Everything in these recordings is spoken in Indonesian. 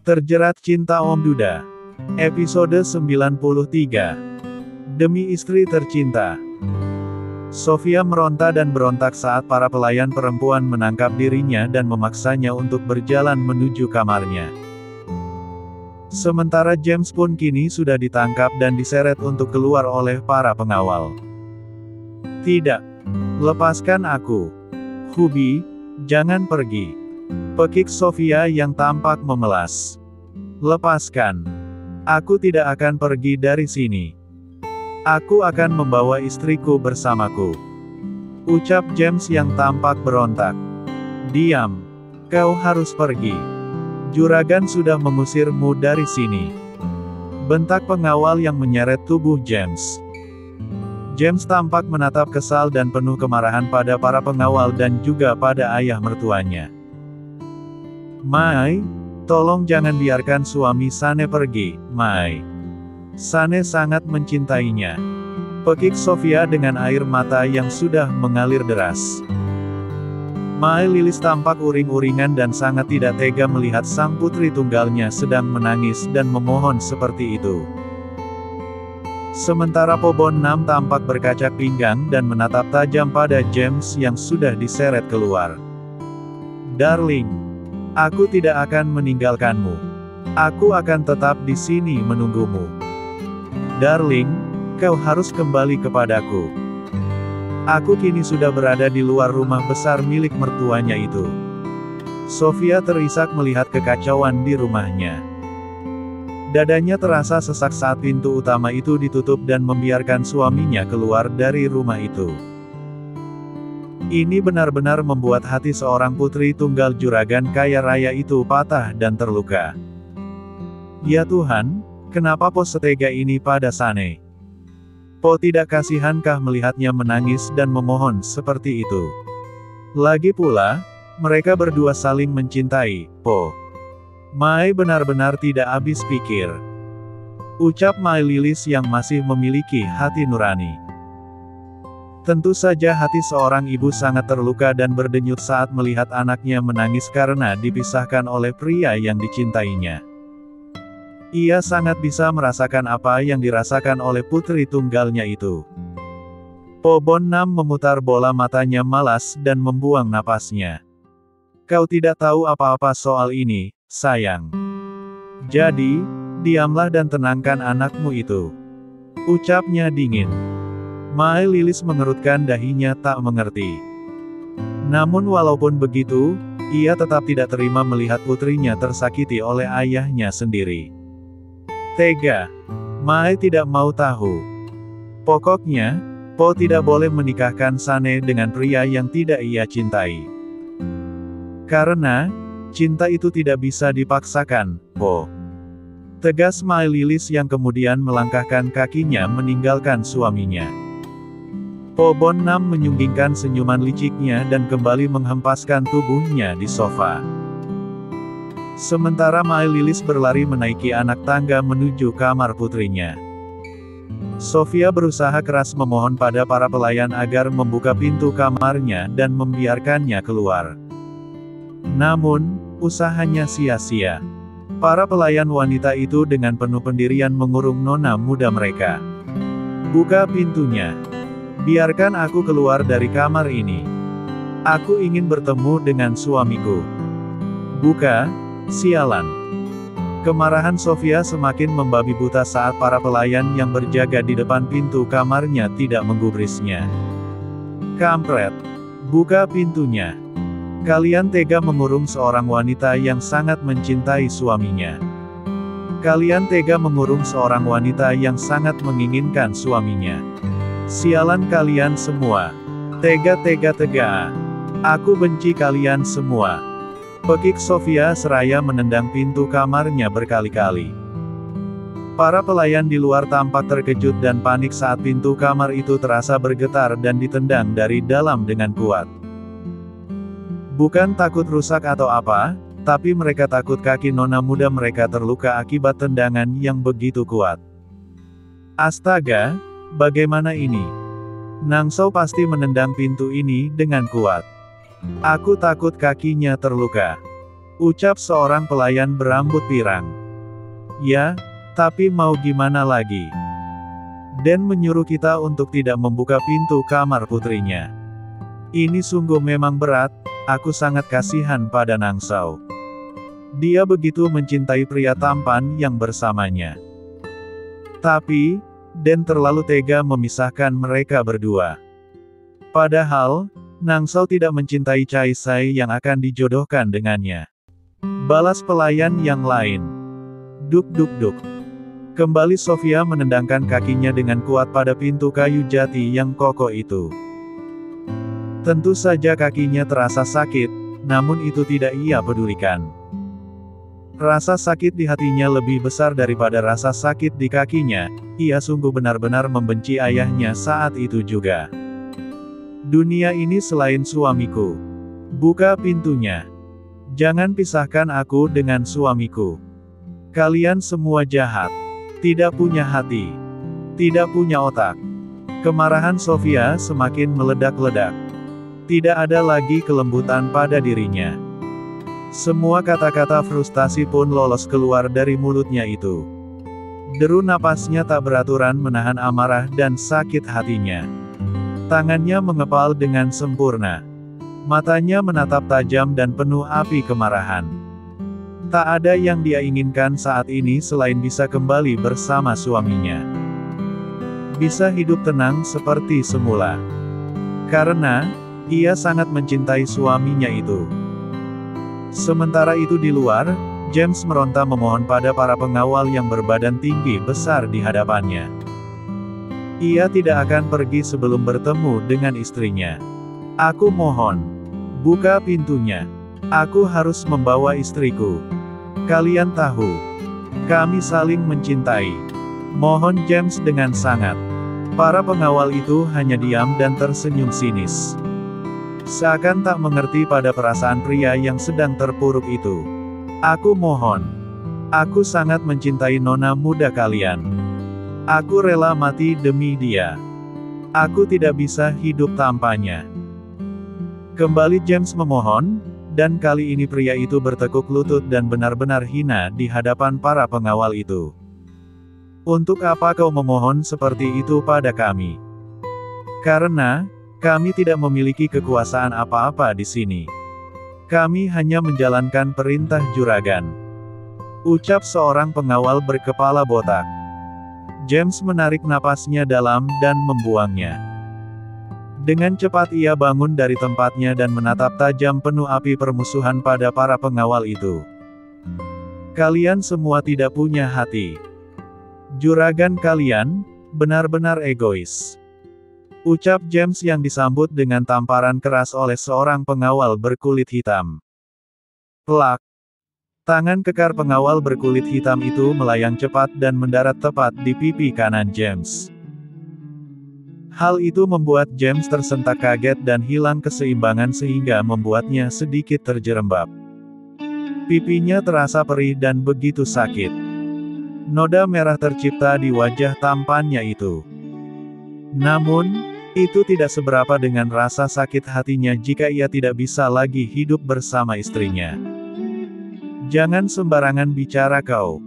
Terjerat Cinta Om Duda. Episode 93. Demi istri tercinta. Sofia meronta dan berontak saat para pelayan perempuan menangkap dirinya dan memaksanya untuk berjalan menuju kamarnya. Sementara James pun kini sudah ditangkap dan diseret untuk keluar oleh para pengawal. Tidak. Lepaskan aku. Hubi, jangan pergi. Pekik Sofia yang tampak memelas. Lepaskan. Aku tidak akan pergi dari sini. Aku akan membawa istriku bersamaku. Ucap James yang tampak berontak. Diam. Kau harus pergi. Juragan sudah mengusirmu dari sini. Bentak pengawal yang menyeret tubuh James. James tampak menatap kesal dan penuh kemarahan pada para pengawal dan juga pada ayah mertuanya. Mai, tolong jangan biarkan suami Sane pergi, Mai. Sane sangat mencintainya. Pekik Sofia dengan air mata yang sudah mengalir deras. Mai Lilis tampak uring-uringan dan sangat tidak tega melihat sang putri tunggalnya sedang menangis dan memohon seperti itu. Sementara Pobon Nam tampak berkacak pinggang dan menatap tajam pada James yang sudah diseret keluar. Darling, aku tidak akan meninggalkanmu. Aku akan tetap di sini menunggumu. Darling, kau harus kembali kepadaku. Aku kini sudah berada di luar rumah besar milik mertuanya itu. Sofia terisak melihat kekacauan di rumahnya. Dadanya terasa sesak saat pintu utama itu ditutup dan membiarkan suaminya keluar dari rumah itu. Ini benar-benar membuat hati seorang putri tunggal juragan kaya raya itu patah dan terluka. Ya Tuhan, kenapa Po setega ini pada Sane? Po tidak kasihankah melihatnya menangis dan memohon seperti itu? Lagi pula, mereka berdua saling mencintai, Po. Mai benar-benar tidak habis pikir. Ucap Mai Lilis yang masih memiliki hati nurani. Tentu saja hati seorang ibu sangat terluka dan berdenyut saat melihat anaknya menangis karena dipisahkan oleh pria yang dicintainya. Ia sangat bisa merasakan apa yang dirasakan oleh putri tunggalnya itu. Pobon Nam memutar bola matanya malas dan membuang napasnya. Kau tidak tahu apa-apa soal ini, sayang. Jadi, diamlah dan tenangkan anakmu itu. Ucapnya dingin. Mai Lilis mengerutkan dahinya tak mengerti. Namun walaupun begitu, ia tetap tidak terima melihat putrinya tersakiti oleh ayahnya sendiri. Tega. Mai tidak mau tahu. Pokoknya, Po tidak boleh menikahkan Sane dengan pria yang tidak ia cintai. Karena, cinta itu tidak bisa dipaksakan, Po. Tegas Mai Lilis yang kemudian melangkahkan kakinya meninggalkan suaminya. Pobon Nam menyunggingkan senyuman liciknya dan kembali menghempaskan tubuhnya di sofa. Sementara Mai Lilis berlari menaiki anak tangga menuju kamar putrinya. Sofia berusaha keras memohon pada para pelayan agar membuka pintu kamarnya dan membiarkannya keluar. Namun, usahanya sia-sia. Para pelayan wanita itu dengan penuh pendirian mengurung nona muda mereka. Buka pintunya. Biarkan aku keluar dari kamar ini. Aku ingin bertemu dengan suamiku. Buka, sialan. Kemarahan Sofia semakin membabi buta saat para pelayan yang berjaga di depan pintu kamarnya tidak menggubrisnya. Kampret. Buka pintunya. Kalian tega mengurung seorang wanita yang sangat mencintai suaminya. Kalian tega mengurung seorang wanita yang sangat menginginkan suaminya. Sialan kalian semua. Tega. Aku benci kalian semua. Pekik Sofia seraya menendang pintu kamarnya berkali-kali. Para pelayan di luar tampak terkejut dan panik saat pintu kamar itu terasa bergetar dan ditendang dari dalam dengan kuat. Bukan takut rusak atau apa, tapi mereka takut kaki nona muda mereka terluka akibat tendangan yang begitu kuat. Astaga, bagaimana ini? Nangsou pasti menendang pintu ini dengan kuat. Aku takut kakinya terluka. Ucap seorang pelayan berambut pirang. Ya, tapi mau gimana lagi? Dan menyuruh kita untuk tidak membuka pintu kamar putrinya. Ini sungguh memang berat, aku sangat kasihan pada Nangsao. Dia begitu mencintai pria tampan yang bersamanya. Tapi, Den terlalu tega memisahkan mereka berdua. Padahal, Nangsao tidak mencintai Chai Sai yang akan dijodohkan dengannya. Balas pelayan yang lain. Duk duk duk. Kembali Sofia menendangkan kakinya dengan kuat pada pintu kayu jati yang kokoh itu. Tentu saja kakinya terasa sakit, namun itu tidak ia pedulikan. Rasa sakit di hatinya lebih besar daripada rasa sakit di kakinya, ia sungguh benar-benar membenci ayahnya saat itu juga. Dunia ini selain suamiku. Buka pintunya. Jangan pisahkan aku dengan suamiku. Kalian semua jahat. Tidak punya hati. Tidak punya otak. Kemarahan Sofia semakin meledak-ledak. Tidak ada lagi kelembutan pada dirinya. Semua kata-kata frustasi pun lolos keluar dari mulutnya itu. Deru napasnya tak beraturan menahan amarah dan sakit hatinya. Tangannya mengepal dengan sempurna. Matanya menatap tajam dan penuh api kemarahan. Tak ada yang dia inginkan saat ini selain bisa kembali bersama suaminya. Bisa hidup tenang seperti semula. Karena, ia sangat mencintai suaminya itu. Sementara itu di luar, James meronta memohon pada para pengawal yang berbadan tinggi besar di hadapannya. Ia tidak akan pergi sebelum bertemu dengan istrinya. Aku mohon. Buka pintunya. Aku harus membawa istriku. Kalian tahu. Kami saling mencintai. Mohon James dengan sangat. Para pengawal itu hanya diam dan tersenyum sinis. Seakan tak mengerti pada perasaan pria yang sedang terpuruk itu. Aku mohon. Aku sangat mencintai nona muda kalian. Aku rela mati demi dia. Aku tidak bisa hidup tanpanya. Kembali James memohon, dan kali ini pria itu bertekuk lutut dan benar-benar hina di hadapan para pengawal itu. Untuk apa kau memohon seperti itu pada kami? Karena, kami tidak memiliki kekuasaan apa-apa di sini. Kami hanya menjalankan perintah juragan. Ucap seorang pengawal berkepala botak. James menarik napasnya dalam dan membuangnya. Dengan cepat ia bangun dari tempatnya dan menatap tajam penuh api permusuhan pada para pengawal itu. Kalian semua tidak punya hati. Juragan kalian, benar-benar egois. Ucap James yang disambut dengan tamparan keras oleh seorang pengawal berkulit hitam. Plak. Tangan kekar pengawal berkulit hitam itu melayang cepat dan mendarat tepat di pipi kanan James. Hal itu membuat James tersentak kaget dan hilang keseimbangan sehingga membuatnya sedikit terjerembab. Pipinya terasa perih dan begitu sakit. Noda merah tercipta di wajah tampannya itu. Namun, itu tidak seberapa dengan rasa sakit hatinya jika ia tidak bisa lagi hidup bersama istrinya. Jangan sembarangan bicara kau.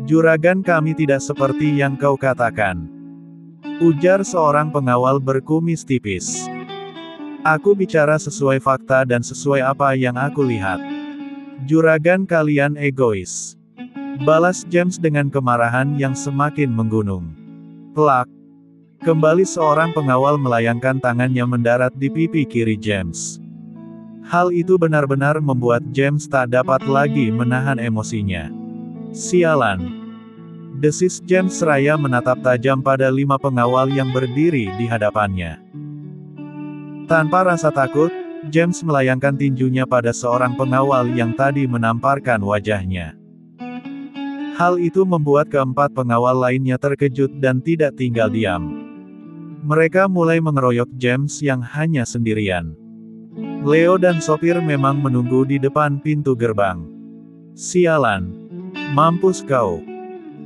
Juragan kami tidak seperti yang kau katakan. Ujar seorang pengawal berkumis tipis. Aku bicara sesuai fakta dan sesuai apa yang aku lihat. Juragan kalian egois. Balas James dengan kemarahan yang semakin menggunung. Plak. Kembali seorang pengawal melayangkan tangannya mendarat di pipi kiri James. Hal itu benar-benar membuat James tak dapat lagi menahan emosinya. Sialan. Desis James seraya menatap tajam pada 5 pengawal yang berdiri di hadapannya. Tanpa rasa takut, James melayangkan tinjunya pada seorang pengawal yang tadi menamparkan wajahnya. Hal itu membuat keempat pengawal lainnya terkejut dan tidak tinggal diam. Mereka mulai mengeroyok James yang hanya sendirian. Leo dan sopir memang menunggu di depan pintu gerbang. Sialan. Mampus kau.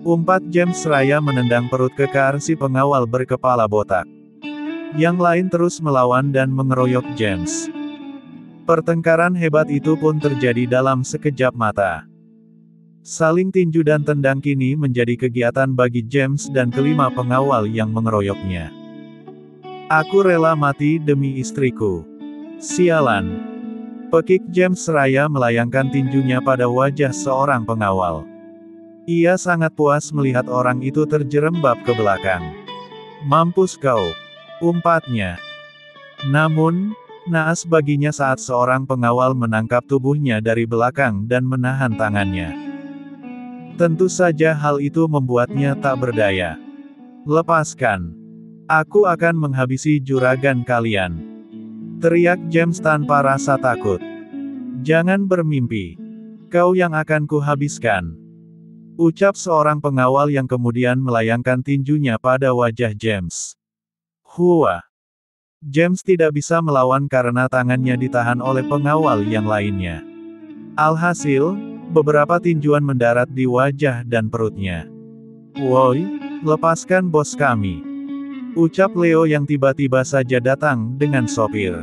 Umpat James seraya menendang perut kekar si pengawal berkepala botak. Yang lain terus melawan dan mengeroyok James. Pertengkaran hebat itu pun terjadi dalam sekejap mata. Saling tinju dan tendang kini menjadi kegiatan bagi James dan kelima pengawal yang mengeroyoknya. Aku rela mati demi istriku. Sialan. Pekik James seraya melayangkan tinjunya pada wajah seorang pengawal. Ia sangat puas melihat orang itu terjerembab ke belakang. Mampus kau! Umpatnya. Namun, naas baginya saat seorang pengawal menangkap tubuhnya dari belakang dan menahan tangannya. Tentu saja hal itu membuatnya tak berdaya. Lepaskan. Aku akan menghabisi juragan kalian. Teriak James tanpa rasa takut. Jangan bermimpi. Kau yang akan kuhabiskan. Ucap seorang pengawal yang kemudian melayangkan tinjunya pada wajah James. Hua. James tidak bisa melawan karena tangannya ditahan oleh pengawal yang lainnya. Alhasil, beberapa tinjuan mendarat di wajah dan perutnya. Woi, lepaskan bos kami. Ucap Leo yang tiba-tiba saja datang dengan sopir.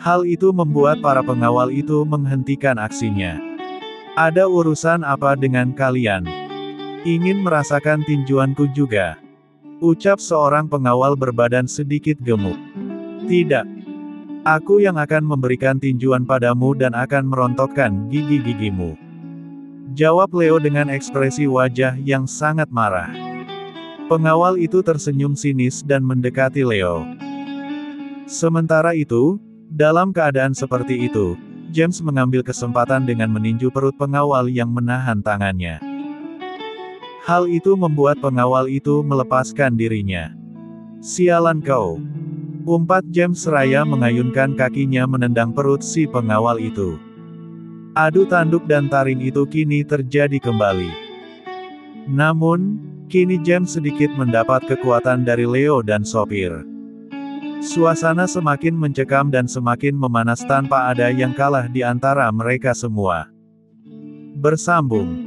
Hal itu membuat para pengawal itu menghentikan aksinya. Ada urusan apa dengan kalian? Ingin merasakan tinjuanku juga? Ucap seorang pengawal berbadan sedikit gemuk. Tidak. Aku yang akan memberikan tinjuan padamu dan akan merontokkan gigi-gigimu. Jawab Leo dengan ekspresi wajah yang sangat marah. Pengawal itu tersenyum sinis dan mendekati Leo. Sementara itu, dalam keadaan seperti itu, James mengambil kesempatan dengan meninju perut pengawal yang menahan tangannya. Hal itu membuat pengawal itu melepaskan dirinya. Sialan kau! Umpat James seraya mengayunkan kakinya menendang perut si pengawal itu. Adu tanduk dan taring itu kini terjadi kembali. Namun, kini James sedikit mendapat kekuatan dari Leo dan sopir. Suasana semakin mencekam dan semakin memanas tanpa ada yang kalah di antara mereka semua. Bersambung.